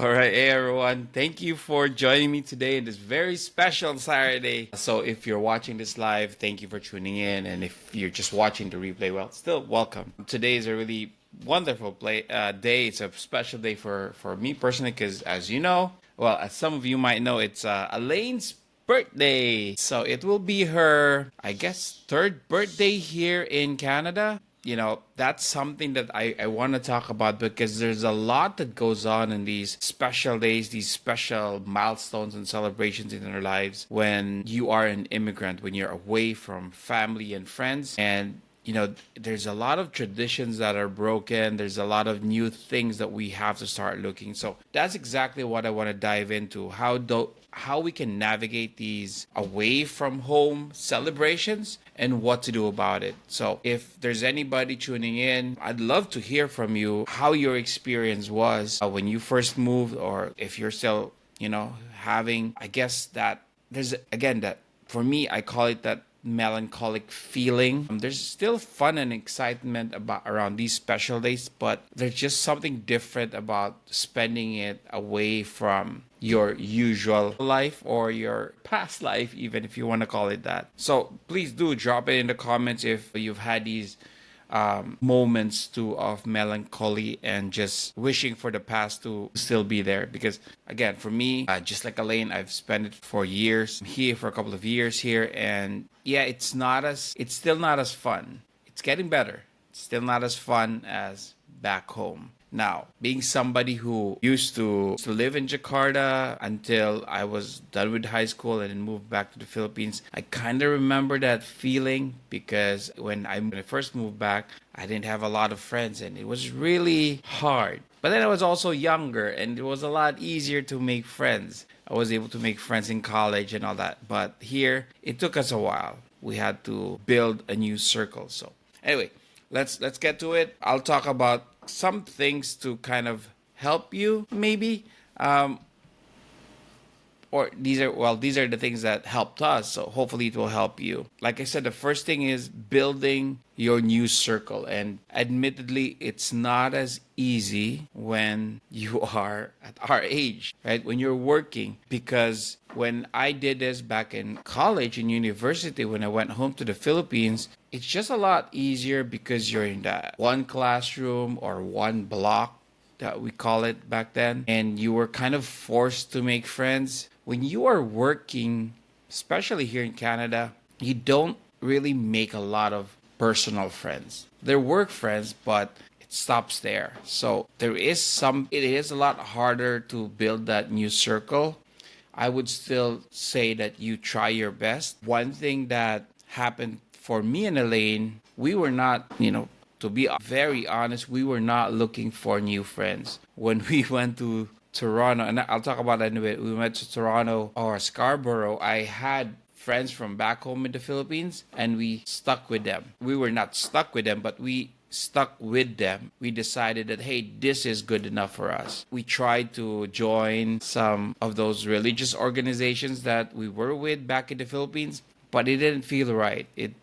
All right, hey everyone. Thank you for joining me today in this very special Saturday. So, if you're watching this live, thank you for tuning in. And if you're just watching the replay, well, still welcome. Today is a really wonderful day. It's a special day for me personally because, as you know, well, as some of you might know, it's Elaine's birthday. So, it will be her, I guess, third birthday here in Canada. That's something that I want to talk about because there's a lot that goes on in these special days, these special milestones and celebrations in our lives when you are an immigrant, when you're away from family and friends. And there's a lot of traditions that are broken. There's a lot of new things that we have to start looking. So that's exactly what I want to dive into. How we can navigate these away from home celebrations and what to do about it. So if there's anybody tuning in, I'd love to hear from you how your experience was when you first moved, or if you're still, having, I guess that there's again that for me, I call it that melancholic feeling. There's still fun and excitement about around these special days, but there's just something different about spending it away from your usual life or your past life, even if you want to call it that. So please do drop it in the comments if you've had these moments too of melancholy and just wishing for the past to still be there. Because again, for me, just like Elaine, I've spent it for years. I'm here for a couple of years here, and yeah, it's still not as fun. It's getting better. It's still not as fun as back home. Now, being somebody who used to live in Jakarta until I was done with high school and then moved back to the Philippines, I kind of remember that feeling because when I first moved back, I didn't have a lot of friends and it was really hard. But then I was also younger and it was a lot easier to make friends. I was able to make friends in college and all that. But here, it took us a while. We had to build a new circle. So anyway, let's get to it. I'll talk about some things to kind of help you maybe, or these are the things that helped us, so hopefully it will help you. Like I said, the first thing is building your new circle, and admittedly it's not as easy when you are at our age, right, when you're working, because when I did this back in college and university, when I went home to the Philippines, it's just a lot easier because you're in that one classroom or one block that we call it back then, and you were kind of forced to make friends. When you are working, especially here in Canada, you don't really make a lot of personal friends. They're work friends, but it stops there. So it is a lot harder to build that new circle. I would still say that you try your best. One thing that happened for me and Elaine, we were not, to be very honest, we were not looking for new friends. When we went to Toronto, and I'll talk about that in a bit, we went to Toronto or Scarborough, I had friends from back home in the Philippines and we stuck with them. We were not stuck with them, but we stuck with them. We decided that, hey, this is good enough for us. We tried to join some of those religious organizations that we were with back in the Philippines, but it didn't feel right. We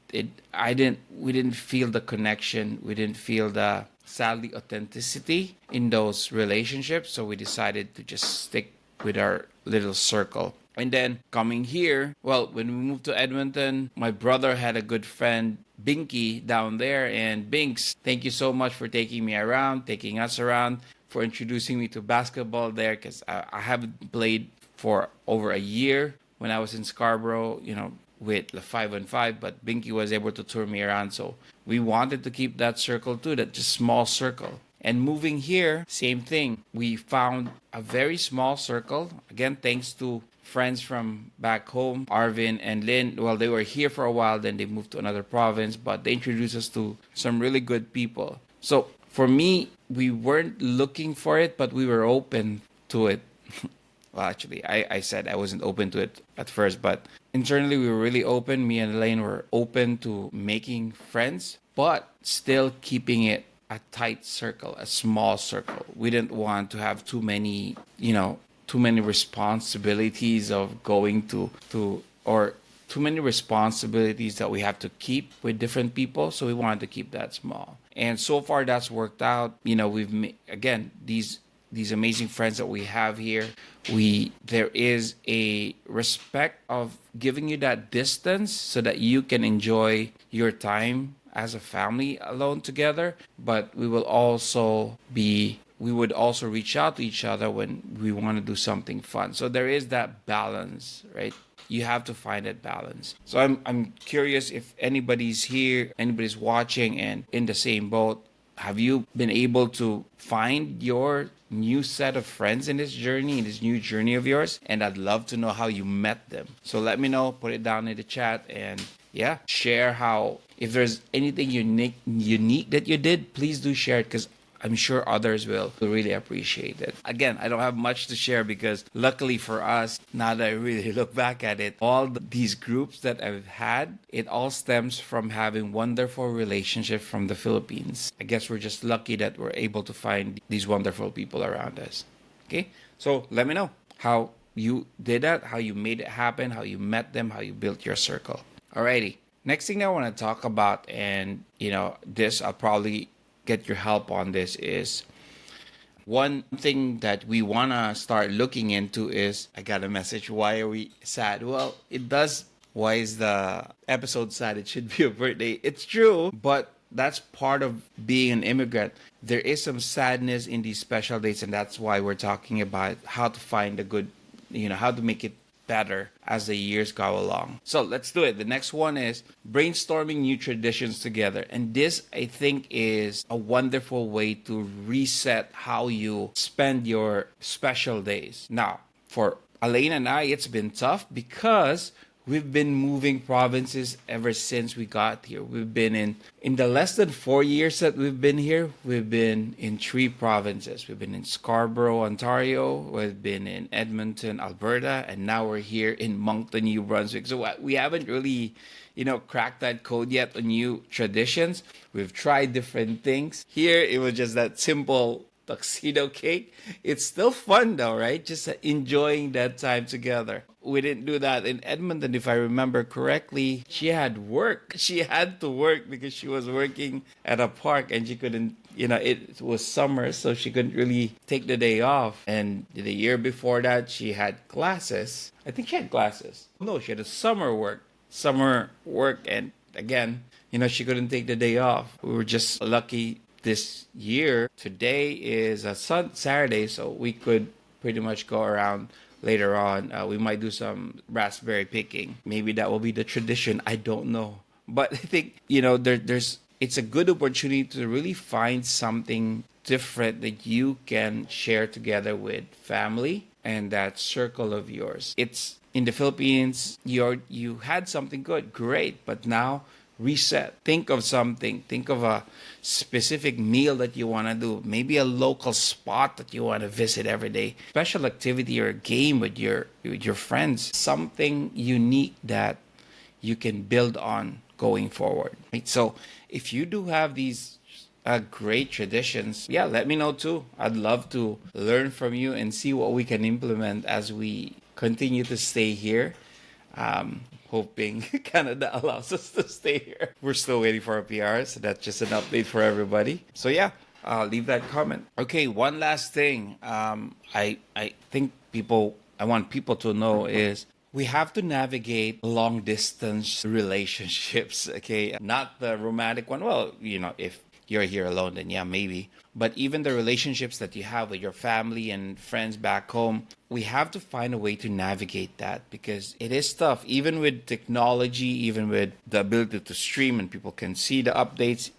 didn't feel the connection. We didn't feel the, sadly, authenticity in those relationships. So we decided to just stick with our little circle. And then coming here, well, when we moved to Edmonton, my brother had a good friend, Binky, down there. And Binks, thank you so much for taking us around, for introducing me to basketball there, because I haven't played for over a year when I was in Scarborough, with the 5-on-5, but Binky was able to tour me around. So we wanted to keep that circle too, that just small circle. And moving here, same thing. We found a very small circle. Again, thanks to friends from back home, Arvin and Lynn. Well, they were here for a while, then they moved to another province, but they introduced us to some really good people. So for me, we weren't looking for it, but we were open to it. Well, actually, I said I wasn't open to it at first, but internally we were really open. Me and Elaine were open to making friends, but still keeping it a tight circle, a small circle. We didn't want to have too many responsibilities of going or too many responsibilities that we have to keep with different people. So we wanted to keep that small. And so far that's worked out. These these amazing friends that we have here, there is a respect of giving you that distance so that you can enjoy your time as a family alone together, but we would also reach out to each other when we want to do something fun. So there is that balance, right? You have to find that balance. So I'm curious if anybody's here, anybody's watching and in the same boat. Have you been able to find your new set of friends in this journey, in this new journey of yours? And I'd love to know how you met them. So let me know, put it down in the chat, and yeah, share how, if there's anything unique that you did, please do share it, because I'm sure others will really appreciate it. Again, I don't have much to share because luckily for us, now that I really look back at it, these groups that I've had, it all stems from having wonderful relationships from the Philippines. I guess we're just lucky that we're able to find these wonderful people around us. Okay? So let me know how you did that, how you made it happen, how you met them, how you built your circle. Alrighty. Next thing I want to talk about, and this I'll probably get your help on this, is one thing that we want to start looking into is, I got a message, why are we sad? Well, why is the episode sad? It should be a birthday. It's true, but that's part of being an immigrant. There is some sadness in these special dates, and that's why we're talking about how to find a good, how to make it better as the years go along. So let's do it. The next one is brainstorming new traditions together. And this, I think, is a wonderful way to reset how you spend your special days. Now, for Elaine and I, it's been tough because we've been moving provinces ever since we got here. We've been in the less than 4 years that we've been here, we've been in 3 provinces. We've been in Scarborough, Ontario. We've been in Edmonton, Alberta. And now we're here in Moncton, New Brunswick. So we haven't really, cracked that code yet on new traditions. We've tried different things. Here, it was just that simple tuxedo cake. It's still fun though, right? Just enjoying that time together. We didn't do that in Edmonton, if I remember correctly. She had work. She had to work because she was working at a park and she couldn't, it was summer, so she couldn't really take the day off. And the year before that, she had classes. I think she had classes. No, she had a summer work, and again, she couldn't take the day off. We were just lucky this year. Today is a Saturday, so we could pretty much go around later on. We might do some raspberry picking. Maybe that will be the tradition. I don't know. But I think, it's a good opportunity to really find something different that you can share together with family and that circle of yours. It's in the Philippines, you had something good, great, but now reset. Think of something. Think of a specific meal that you want to do. Maybe a local spot that you want to visit every day. Special activity or a game with your friends. Something unique that you can build on going forward. Right? So if you do have these great traditions, let me know too. I'd love to learn from you and see what we can implement as we continue to stay here. Hoping Canada allows us to stay here. We're still waiting for our PR, so that's just an update for everybody. So leave that comment. Okay, one last thing. I think I want people to know is we have to navigate long distance relationships. Okay, not the romantic one. Well, if you're here alone, then maybe. But even the relationships that you have with your family and friends back home, we have to find a way to navigate that because it is tough. Even with technology, even with the ability to stream and people can see the updates,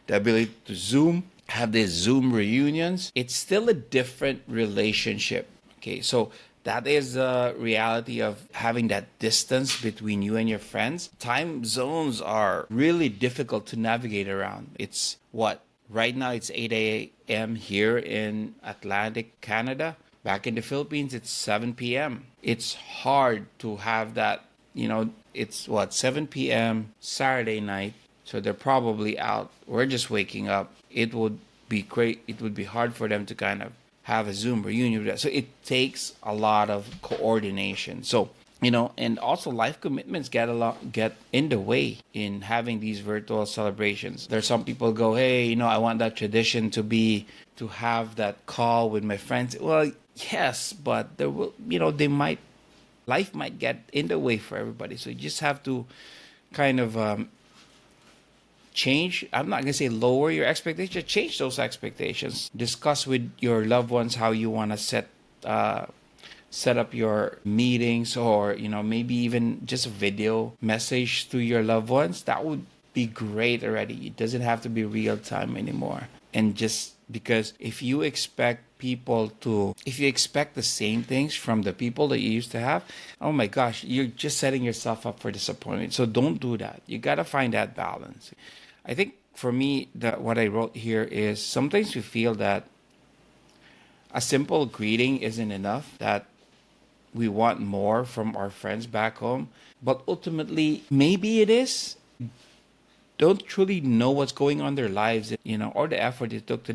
the ability to Zoom, have these Zoom reunions, it's still a different relationship. Okay, so that is the reality of having that distance between you and your friends. Time zones are really difficult to navigate around. It's what? Right now, it's 8 a.m. here in Atlantic Canada. Back in the Philippines, it's 7 p.m. It's hard to have that, it's 7 p.m. Saturday night. So they're probably out. We're just waking up. It would be great. It would be hard for them to kind of have a Zoom reunion. So it takes a lot of coordination. So, and also life commitments get in the way in having these virtual celebrations. There's some people go, hey, I want that tradition to be to have that call with my friends. Well, yes, but there will, they might, life might get in the way for everybody. So you just have to kind of change. I'm not going to say lower your expectations, change those expectations. Discuss with your loved ones how you want to set up your meetings, or maybe even just a video message to your loved ones. That would be great already. It doesn't have to be real time anymore. And just because if you expect the same things from the people that you used to have, oh my gosh, you're just setting yourself up for disappointment. So don't do that. You got to find that balance. I think for me, that what I wrote here is sometimes we feel that a simple greeting isn't enough, that we want more from our friends back home. But ultimately, maybe it is. Don't truly know what's going on in their lives, or the effort it took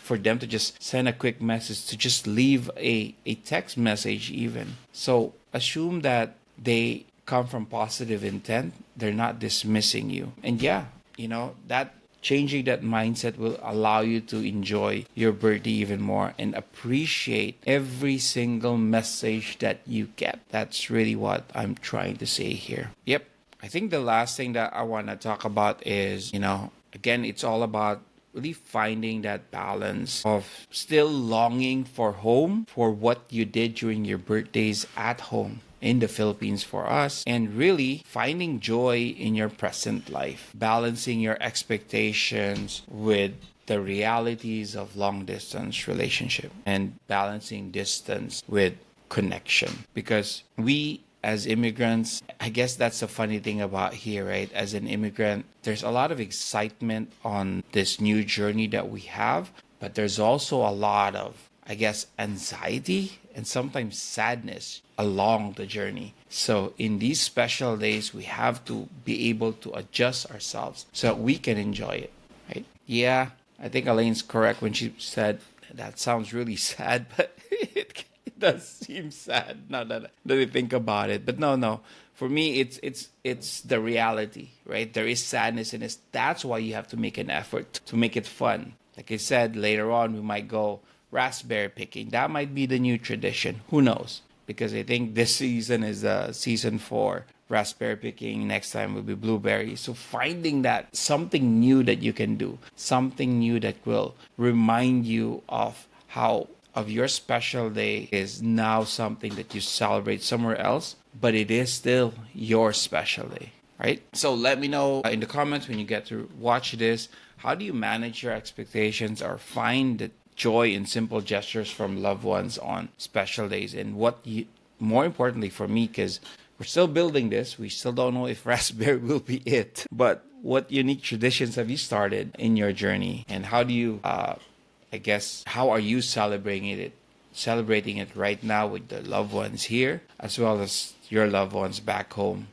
for them to just send a quick message, to just leave a text message even. So assume that they come from positive intent. They're not dismissing you. And yeah, that changing that mindset will allow you to enjoy your birthday even more and appreciate every single message that you get. That's really what I'm trying to say here. Yep. I think the last thing that I want to talk about is, again, it's all about really finding that balance of still longing for home, for what you did during your birthdays at home in the Philippines for us, and really finding joy in your present life, balancing your expectations with the realities of long distance relationship, and balancing distance with connection. Because we as immigrants, I guess that's the funny thing about here, right? As an immigrant, there's a lot of excitement on this new journey that we have, but there's also a lot of, I guess, anxiety and sometimes sadness along the journey. So in these special days, we have to be able to adjust ourselves so that we can enjoy it, right? Yeah, I think Elaine's correct when she said that sounds really sad, but it does seem sad now that I think about it. But no. For me, it's the reality, right? There is sadness in it. That's why you have to make an effort to make it fun. Like I said, later on we might go raspberry picking. That might be the new tradition. Who knows? Because I think this season is season for raspberry picking. Next time will be blueberry. So finding that something new that you can do, something new that will remind you of your special day is now something that you celebrate somewhere else, but it is still your special day, right? So let me know in the comments when you get to watch this, how do you manage your expectations or find the joy in simple gestures from loved ones on special days? And more importantly for me, because we're still building this, we still don't know if raspberry will be it, but what unique traditions have you started in your journey, and how do you how are you celebrating it right now with the loved ones here, as well as your loved ones back home,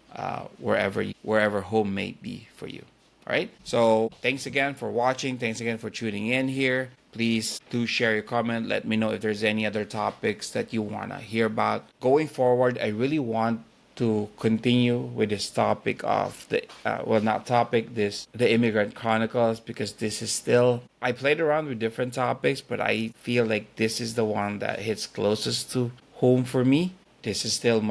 wherever home may be for you. All right. So thanks again for watching. Thanks again for tuning in here. Please do share your comment. Let me know if there's any other topics that you want to hear about. Going forward, I really want to continue with this topic of the Immigrant Chronicles, because this is still, I played around with different topics, but I feel like this is the one that hits closest to home for me. This is still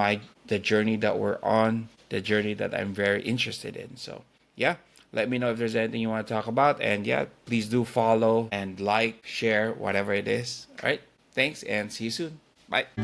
the journey that we're on, the journey that I'm very interested in. So yeah, let me know if there's anything you want to talk about, and yeah, please do follow and like, share, whatever it is. All right, thanks, and see you soon. Bye.